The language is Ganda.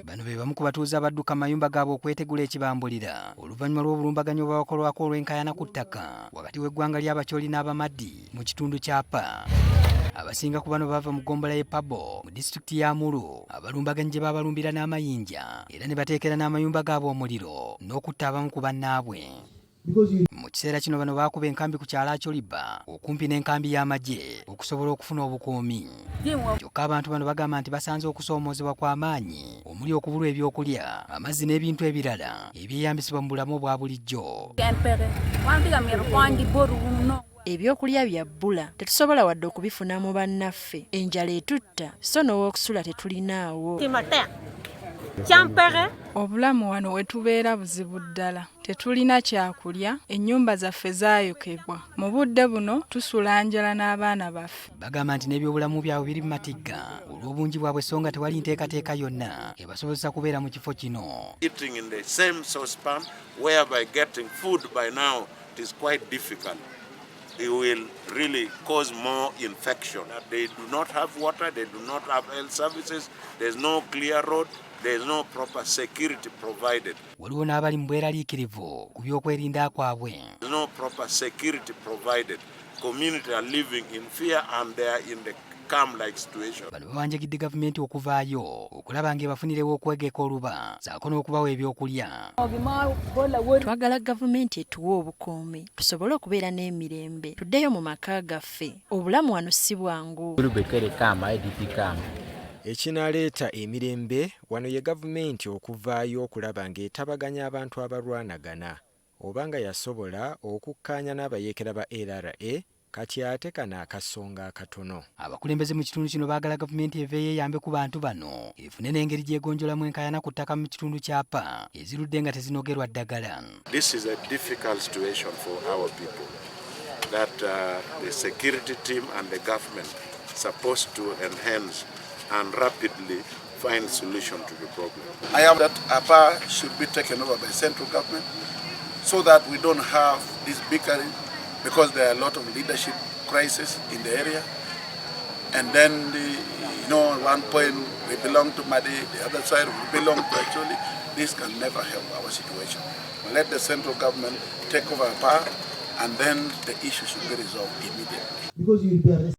Bano be bamu ku batuuze abadduka mayumba gaabwe okwetegula ekibambulira oluvannyuma lw'obulumbaganyi obwabakolwako olw'enkaayana ku ttaka wakati w'eggwanga ly'Abacholi n'Abamaddi mu kitundu kya Apa. Abasinga ku bano bava mu ggombolola y'e Pabbo mu disitulikiti ya Amuru, abalumbaganyi gye baabalumbira n'amayinja era ne bateekera n'amayumba gaabwe omuliro n'okutta abamu ku bannaabwe. Mu kiseera kino bano baakuba enkambi ku kyalo Acholiber okumpi n'enkambi y'amagye okusobola okufuna obukuumi. Kyokka abantu bano bagamba nti basanze okusoomoozebwa kw'amaanyi omuli okubulwa ebyokulya, amazzi n'ebintu ebirala ebyeyambisibwa mu bulamu obwa bulijjo. Ebyokulya bya bbula tetusobola wadde okubifuna mu bannaffe, enjala etutta so n'ow'okusula tetulinaawo. Obulamu wano we tubeera buzibu ddala, tetulina kyakulya, ennyumba zaffe zaayokebwa. Mu budde buno tusula njala n'abaana baffe. Bagamba nti n'ebyobulamu byabwe biri mu matigga olw'obungi bwabwe so nga tewali nteekateeka yonna ebasobozesa kubeera mu kifo kino. Eating in the same saucepan whereby getting food by now it is quite difficult. It will really cause more infection. They do not have water, they do not have health services, there's no clear road, there's no proper security provided. Waliwo n'abali mu bweraliikirivu ku by'okwerinda kwabwe. There's no proper security provided. Community are living in fear and they are in the camp-like situation. Bano bawanjagidde gavumenti okuvaayo okulaba ng'ebafunirewo okwegeka oluba saako n'okubawa ebyokulya. Twagala gavumenti etuwe obukuumi tusobole okubeera n'emirembe, tuddeyo mu maka gaffe. Obulamu wano si bwangu. Ekinaleeta emirembe wano ye gavumenti okuvaayo okulaba ng'etabaganya abantu abalwanagana oba nga yasobola okukkaanya n'abayeekera ba LRA kati ate kano akasonga akatono. Abakulembeze mu kitundu kino baagala gavumenti eveeyo eyambe ku bantu bano efune n'engeri gy'egonjolamu enkaayana ku ttaka mu kitundu kya Apa ezirudde nga tezinogerwa ddagala. This is a difficult situation for our people that the security team and the government supposed to enhance and rapidly find solution to the problem. I am that Apa should be taken over by central government so that we don't have this bickering, because there are a lot of leadership crisis in the area. And then, at one point we belong to Madi, the other side we belong to Acholi. This can never help our situation. Let the central government take over Apa, and then the issue should be resolved immediately.